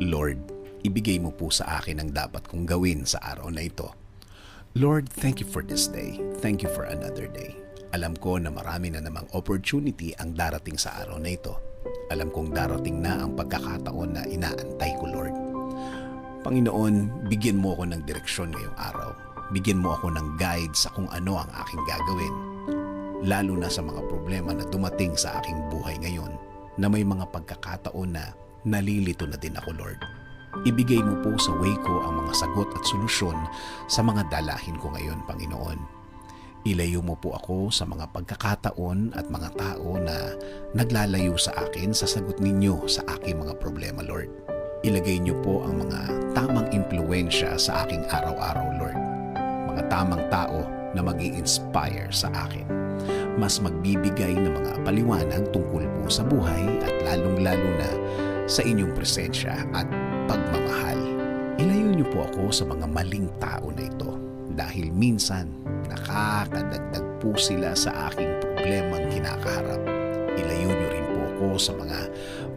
Lord, ibigay mo po sa akin ang dapat kong gawin sa araw na ito. Lord, thank you for this day. Thank you for another day. Alam ko na marami na namang opportunity ang darating sa araw na ito. Alam kong darating na ang pagkakataon na inaantay ko, Lord. Panginoon, bigyan mo ako ng direksyon ngayong araw. Bigyan mo ako ng guide sa kung ano ang aking gagawin. Lalo na sa mga problema na dumating sa aking buhay ngayon, na may mga pagkakataon na nalilito na din ako, Lord. Ibigay mo po sa way ko ang mga sagot at solusyon sa mga dalahin ko ngayon, Panginoon. Ilayo mo po ako sa mga pagkakataon at mga tao na naglalayo sa akin sa sagot ninyo sa aking mga problema, Lord. Ilagay niyo po ang mga tamang impluensya sa aking araw-araw, Lord. Mga tamang tao na mag-i-inspire sa akin. Mas magbibigay ng mga paliwanag tungkol po sa buhay at lalong-lalo na sa inyong presensya at pagmamahal. Ilayo niyo po ako sa mga maling tao na ito dahil minsan nakakadagdag po sila sa aking problemang kinakaharap. Ilayo niyo rin po ako sa mga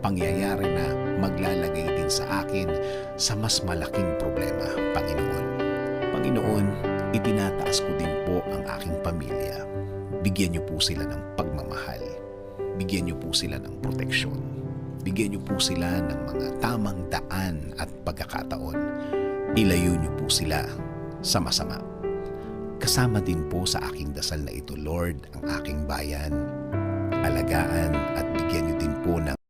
pangyayari na maglalagay din sa akin sa mas malaking problema, Panginoon. Panginoon, itinataas ko din po ang aking pamilya. Bigyan niyo po sila ng pagmamahal. Bigyan niyo po sila ng proteksyon. Bigyan niyo po sila ng mga tamang daan at pagkakataon. Ilayo niyo po sila sa masama. Kasama din po sa aking dasal na ito, Lord, ang aking bayan. Alagaan at bigyan niyo din po ng